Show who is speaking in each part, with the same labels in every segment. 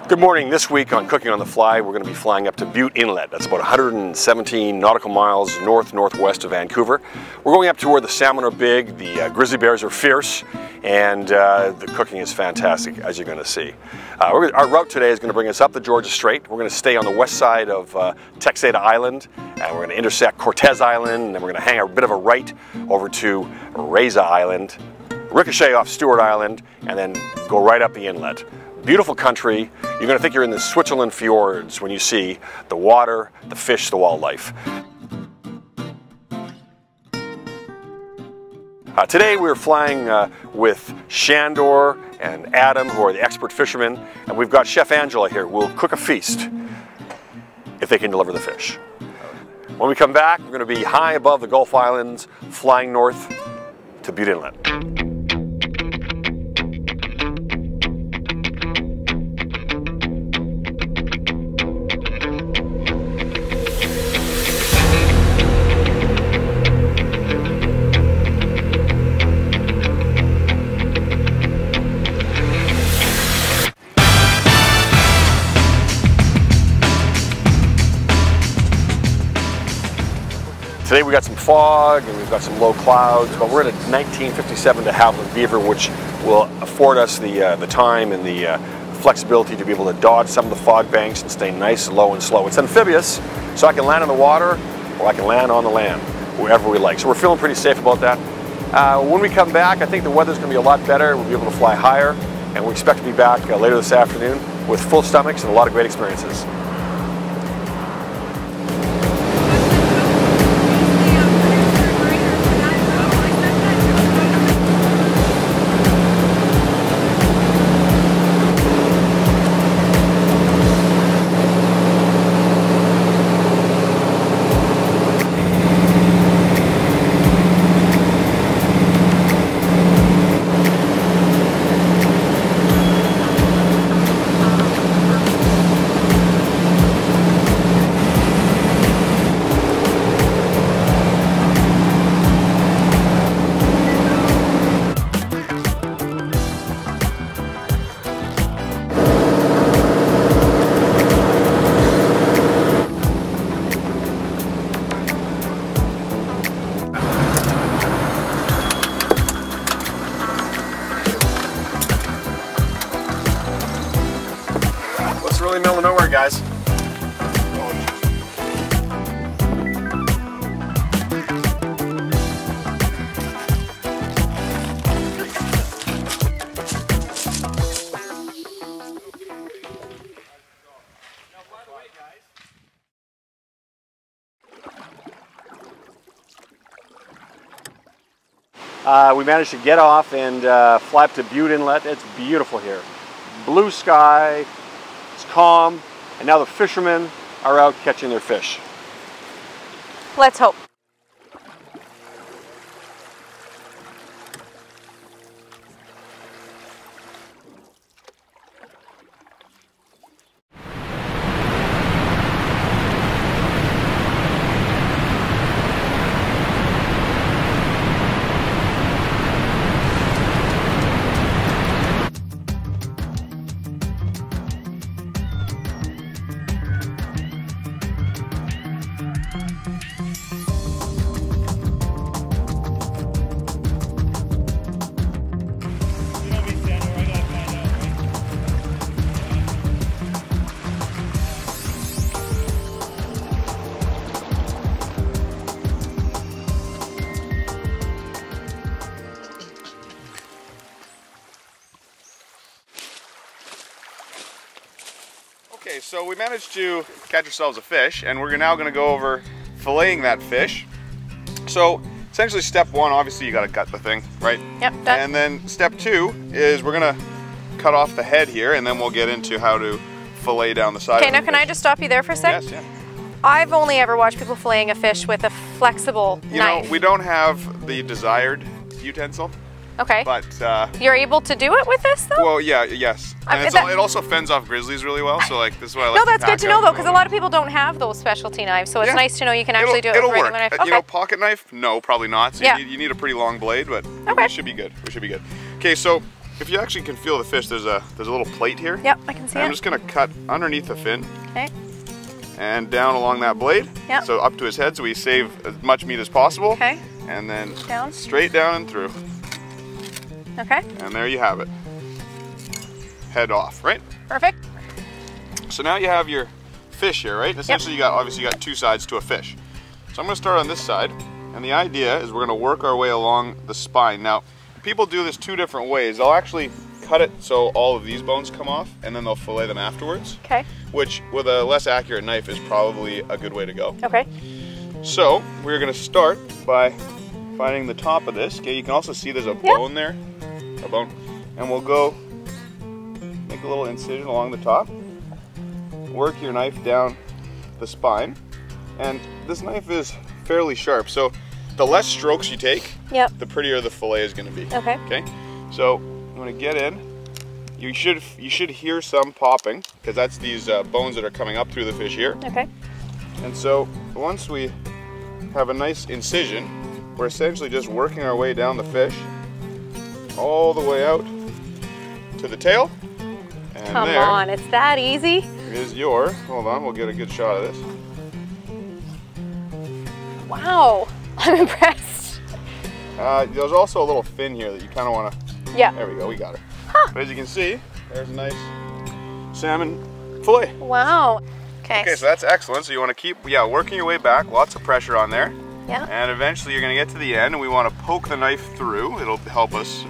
Speaker 1: Good morning. This week on Cooking on the Fly, we're going to be flying up to Butte Inlet. That's about 117 nautical miles northwest of Vancouver. We're going up to where the salmon are big, the grizzly bears are fierce, and the cooking is fantastic, as you're going to see. Our route today is going to bring us up the Georgia Strait. We're going to stay on the west side of Texada Island, and we're going to intersect Cortez Island, and then we're going to hang a bit of a right over to Reza Island, ricochet off Stewart Island, and then go right up the inlet. Beautiful country. You're going to think you're in the Switzerland fjords when you see the water, the fish, the wildlife. Today we're flying with Shandor and Adam, who are the expert fishermen, and we've got Chef Angela here who will cook a feast if they can deliver the fish. When we come back, we're going to be high above the Gulf Islands, flying north to Butte Inlet. Today we got some fog and we've got some low clouds, but we're in a 1957 de Havilland Beaver, which will afford us the time and the flexibility to be able to dodge some of the fog banks and stay nice, low, and slow. It's amphibious, so I can land on the water or I can land on the land, wherever we like. So we're feeling pretty safe about that. When we come back, I think the weather's going to be a lot better. We'll be able to fly higher, and we expect to be back later this afternoon with full stomachs and a lot of great experiences. Really middle of nowhere, guys. We managed to get off and fly up to Butte Inlet. It's beautiful here. Blue sky. It's calm, and now the fishermen are out catching their fish.
Speaker 2: Let's hope.
Speaker 3: Okay, so we managed to catch ourselves a fish, and we're now going to go over filleting that fish. So essentially step one, obviously you got to gut the thing, right?
Speaker 2: Yep, done.
Speaker 3: And then step two is we're going to cut off the head here, and then we'll get into how to fillet down the side.
Speaker 2: Okay, now can I just stop you there for a sec?
Speaker 3: Yes, yeah.
Speaker 2: I've only ever watched people filleting a fish with a flexible knife.
Speaker 3: You know, we don't have the desired utensil.
Speaker 2: Okay.
Speaker 3: But
Speaker 2: you're able to do it with this though?
Speaker 3: well, yeah, yes. And it also fends off grizzlies really well. So like this is why I like.
Speaker 2: No, that's good to know though, because a lot of people don't have those specialty knives. So it's nice to know you can actually do it with a regular knife. Okay.
Speaker 3: You know, pocket knife? No, probably not. So
Speaker 2: yeah.
Speaker 3: you need a pretty long blade, but
Speaker 2: okay.
Speaker 3: we should be good. We should be good. Okay, so if you actually can feel the fish, there's a little plate here.
Speaker 2: Yep, I can see it.
Speaker 3: I'm just gonna cut underneath the fin.
Speaker 2: Okay.
Speaker 3: And down along that blade.
Speaker 2: Yep.
Speaker 3: So up to his head, so we save as much meat as possible.
Speaker 2: Okay.
Speaker 3: And then
Speaker 2: Down.
Speaker 3: straight down and through.
Speaker 2: Okay.
Speaker 3: And there you have it. Head off, right?
Speaker 2: Perfect.
Speaker 3: So now you have your fish here, right? Essentially, obviously you got two sides to a fish. So I'm gonna start on this side, and the idea is we're gonna work our way along the spine. Now, people do this two different ways. They'll actually cut it so all of these bones come off, and then they'll fillet them afterwards.
Speaker 2: Okay.
Speaker 3: Which, with a less accurate knife, is probably a good way to go.
Speaker 2: Okay.
Speaker 3: So, we're gonna start by finding the top of this. Okay, you can also see there's a bone there, a bone. And we'll go make a little incision along the top. Work your knife down the spine. And this knife is fairly sharp, so the less strokes you take, the prettier the fillet is gonna be.
Speaker 2: Okay.
Speaker 3: Okay, so I'm gonna get in. You should hear some popping, because that's these bones that are coming up through the fish here.
Speaker 2: Okay.
Speaker 3: And so once we have a nice incision, we're essentially just working our way down the fish all the way out to the tail. And
Speaker 2: Come
Speaker 3: there
Speaker 2: on, it's that easy.
Speaker 3: is your, hold on, we'll get a good shot of this.
Speaker 2: Wow, I'm impressed.
Speaker 3: There's also a little fin here that you kind of want to,
Speaker 2: Yeah.
Speaker 3: there we go, we got her. But as you can see, there's a nice salmon fillet.
Speaker 2: Wow. Okay.
Speaker 3: Okay, so that's excellent. So you want to keep, working your way back, lots of pressure on there.
Speaker 2: Yeah.
Speaker 3: And eventually you're going to get to the end, and we want to poke the knife through. It'll help us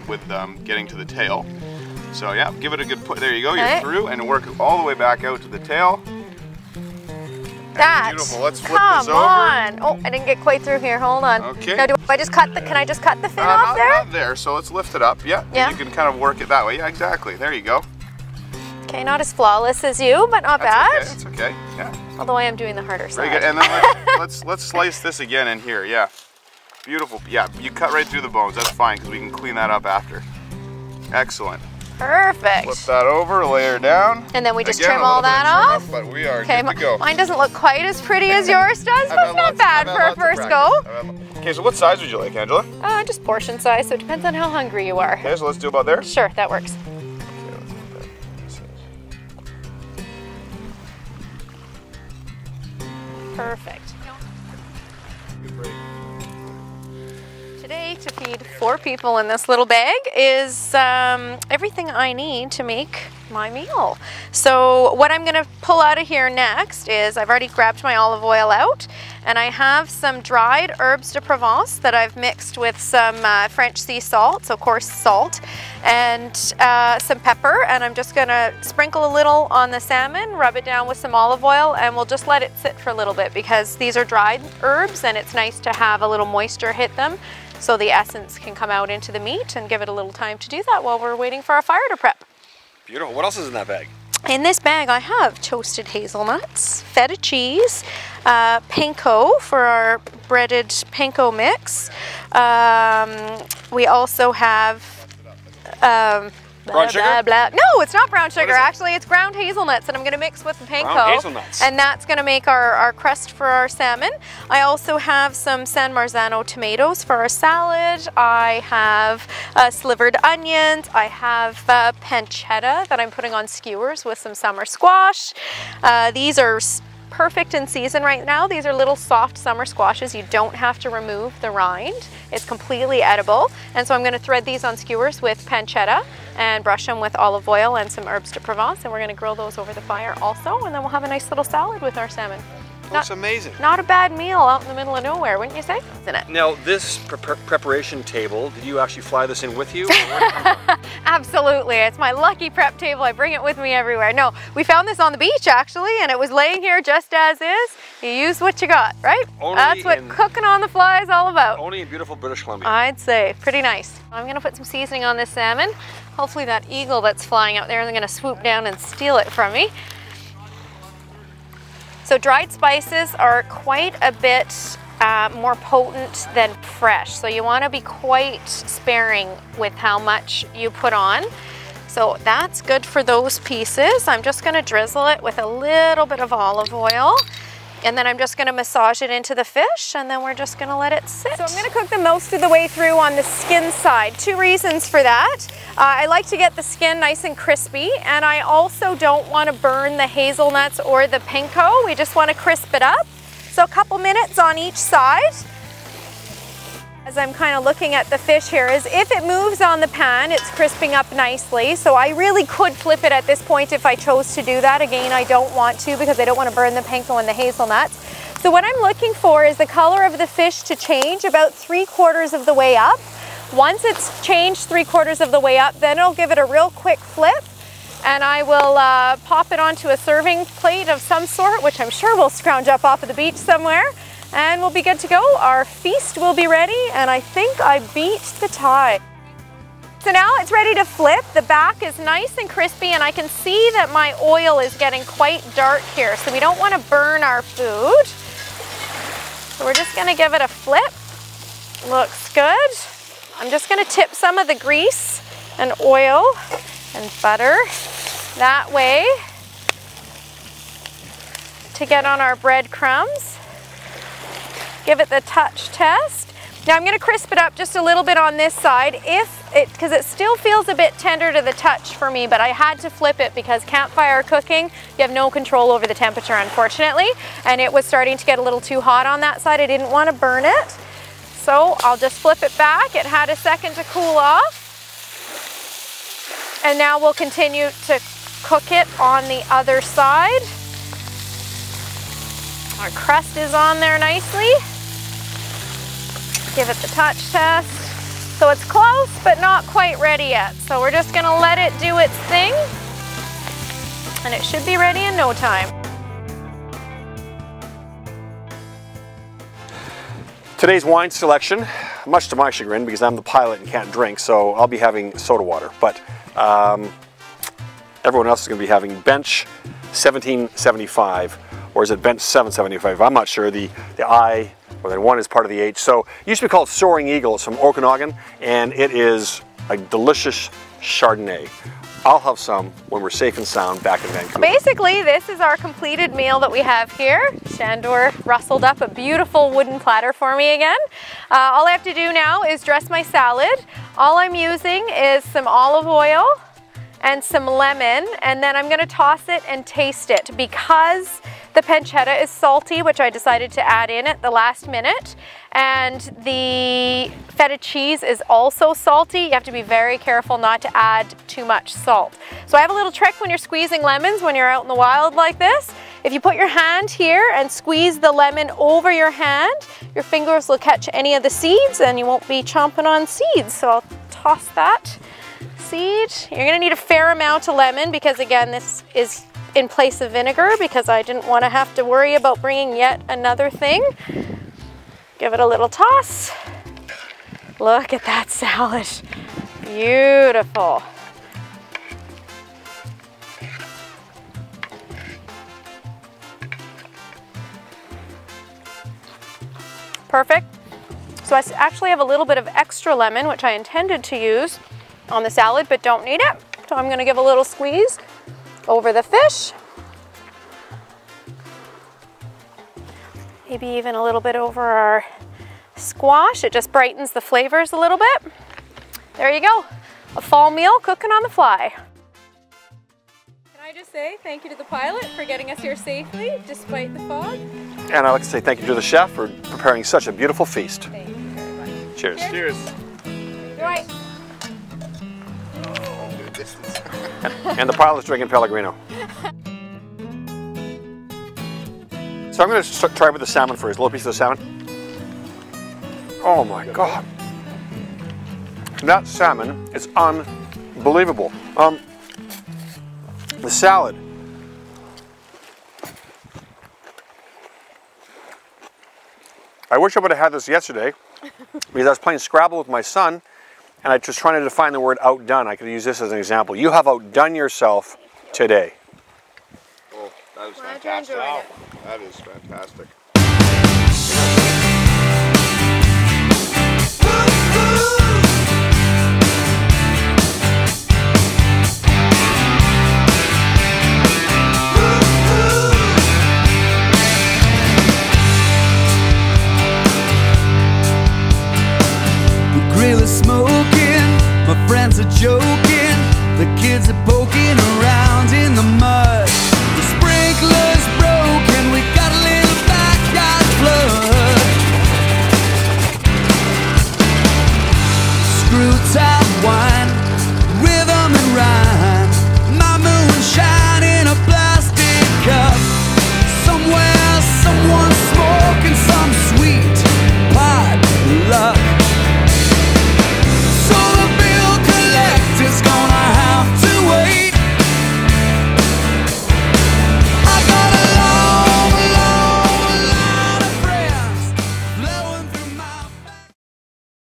Speaker 3: with getting to the tail. So yeah, give it a good put. There you go, you're through, and work all the way back out to the tail.
Speaker 2: That.
Speaker 3: Beautiful. Let's flip this over.
Speaker 2: Come on. Oh, I didn't get quite through here. Hold on.
Speaker 3: Okay.
Speaker 2: Now, can I just cut the fin off there?
Speaker 3: Not there. So let's lift it up. Yeah.
Speaker 2: Yeah.
Speaker 3: You can kind of work it that way. Yeah, exactly. There you go.
Speaker 2: Okay, not as flawless as you, but not bad.
Speaker 3: That's okay. Yeah.
Speaker 2: Although I am doing the harder side.
Speaker 3: Very good. And then let's slice this again in here. Yeah. Beautiful. Yeah. You cut right through the bones. That's fine, because we can clean that up after. Excellent.
Speaker 2: Perfect.
Speaker 3: Flip that over, layer down.
Speaker 2: And then we just
Speaker 3: Again,
Speaker 2: trim
Speaker 3: a little
Speaker 2: all
Speaker 3: bit of
Speaker 2: that
Speaker 3: trim
Speaker 2: off.
Speaker 3: But we are
Speaker 2: Okay,
Speaker 3: good to go.
Speaker 2: mine doesn't look quite as pretty as yours does, but it's not bad for a first go.
Speaker 3: Okay, so what size would you like, Angela?
Speaker 2: Just portion size, so it depends on how hungry you are.
Speaker 3: Okay, so let's do about there.
Speaker 2: Sure, that works. Perfect. Today, to feed 4 people in this little bag is everything I need to make my meal. So what I'm gonna pull out of here next is I've already grabbed my olive oil out, and I have some dried herbs de Provence that I've mixed with some French sea salt, so coarse salt, and some pepper, and I'm just gonna sprinkle a little on the salmon, rub it down with some olive oil, and we'll just let it sit for a little bit because these are dried herbs and it's nice to have a little moisture hit them so the essence can come out into the meat, and give it a little time to do that while we're waiting for our fire to prep.
Speaker 1: Beautiful. What else is in that bag?
Speaker 2: In this bag I have toasted hazelnuts, feta cheese, panko for our breaded panko mix. We also have
Speaker 1: brown sugar?
Speaker 2: No, it's not brown sugar. Actually, it's ground hazelnuts, and I'm going to mix with the panko.
Speaker 1: Ground hazelnuts.
Speaker 2: And that's going to make our crust for our salmon. I also have some San Marzano tomatoes for our salad. I have slivered onions. I have pancetta that I'm putting on skewers with some summer squash. These are perfect in season right now. These are little soft summer squashes. You don't have to remove the rind. It's completely edible. And so I'm going to thread these on skewers with pancetta and brush them with olive oil and some herbs de Provence, and we're going to grill those over the fire also, and then we'll have a nice little salad with our salmon.
Speaker 1: Looks amazing.
Speaker 2: Not a bad meal out in the middle of nowhere, wouldn't you say? Isn't it?
Speaker 1: Now, this preparation table, did you actually fly this in with you?
Speaker 2: Absolutely. It's my lucky prep table. I bring it with me everywhere. No, we found this on the beach actually, and it was laying here just as is. You use what you got, right? That's what cooking on the fly is all about.
Speaker 1: Only in beautiful British Columbia.
Speaker 2: I'd say. Pretty nice. I'm going to put some seasoning on this salmon. Hopefully that eagle that's flying out there isn't going to swoop down and steal it from me. So dried spices are quite a bit more potent than fresh. So you want to be quite sparing with how much you put on. So that's good for those pieces. I'm just going to drizzle it with a little bit of olive oil. And then I'm just gonna massage it into the fish, and then we're just gonna let it sit. So I'm gonna cook them most of the way through on the skin side. Two reasons for that. I like to get the skin nice and crispy, and I also don't wanna burn the hazelnuts or the panko. We just wanna crisp it up. So a couple minutes on each side. As I'm kind of looking at the fish here, is if it moves on the pan, it's crisping up nicely. So I really could flip it at this point if I chose to do that. Again, I don't want to because I don't want to burn the panko and the hazelnuts. So what I'm looking for is the color of the fish to change about 3/4 of the way up. Once it's changed 3/4 of the way up, then I'll give it a real quick flip, and I will pop it onto a serving plate of some sort, which I'm sure we'll scrounge up off of the beach somewhere. And we'll be good to go. Our feast will be ready, and I think I beat the tie. So now it's ready to flip. The back is nice and crispy, and I can see that my oil is getting quite dark here, so we don't want to burn our food. So we're just gonna give it a flip. Looks good. I'm just gonna tip some of the grease and oil and butter that way to get on our breadcrumbs. Give it the touch test. Now I'm gonna crisp it up just a little bit on this side because it still feels a bit tender to the touch for me, but I had to flip it because campfire cooking, you have no control over the temperature, unfortunately, and it was starting to get a little too hot on that side. I didn't want to burn it, so I'll just flip it back. It had a second to cool off, and now we'll continue to cook it on the other side. Our crust is on there nicely. Give it the touch test. So it's close, but not quite ready yet. So we're just gonna let it do its thing, and it should be ready in no time.
Speaker 1: Today's wine selection, much to my chagrin, because I'm the pilot and can't drink, so I'll be having soda water. But everyone else is gonna be having Bench 1775, or is it Bench 775? I'm not sure. The I, or then one is part of the H. So it used to be called Soaring Eagle. It's from Okanagan, and it is a delicious Chardonnay. I'll have some when we're safe and sound back in Vancouver.
Speaker 2: Basically, this is our completed meal that we have here. Shandor rustled up a beautiful wooden platter for me again. All I have to do now is dress my salad. All I'm using is some olive oil and some lemon, and then I'm gonna toss it and taste it because the pancetta is salty, which I decided to add in at the last minute, and the feta cheese is also salty. You have to be very careful not to add too much salt. So I have a little trick when you're squeezing lemons when you're out in the wild like this. If you put your hand here and squeeze the lemon over your hand, your fingers will catch any of the seeds and you won't be chomping on seeds. So I'll toss that seed. You're gonna need a fair amount of lemon because again, this is in place of vinegar because I didn't want to have to worry about bringing yet another thing. Give it a little toss. Look at that salad. Beautiful. Perfect. So I actually have a little bit of extra lemon, which I intended to use on the salad, but don't need it. So I'm gonna give a little squeeze over the fish. Maybe even a little bit over our squash. It just brightens the flavors a little bit. There you go. A fall meal cooking on the fly. Can I just say thank you to the pilot for getting us here safely despite the fog?
Speaker 1: And I'd like to say thank you to the chef for preparing such a beautiful feast.
Speaker 2: Thank you very much.
Speaker 1: Cheers.
Speaker 3: Cheers.
Speaker 2: Right.
Speaker 1: And the pilot's drinking Pellegrino. So I'm going to try with the salmon first. A little piece of the salmon. Oh my God. That salmon is unbelievable. The salad. I wish I would have had this yesterday because I was playing Scrabble with my son and I was just trying to define the word outdone. I could use this as an example. You have outdone yourself today.
Speaker 3: Oh, that is
Speaker 2: Glad you
Speaker 3: fantastic.
Speaker 2: enjoyed it.
Speaker 3: That is fantastic.
Speaker 4: screw top wine.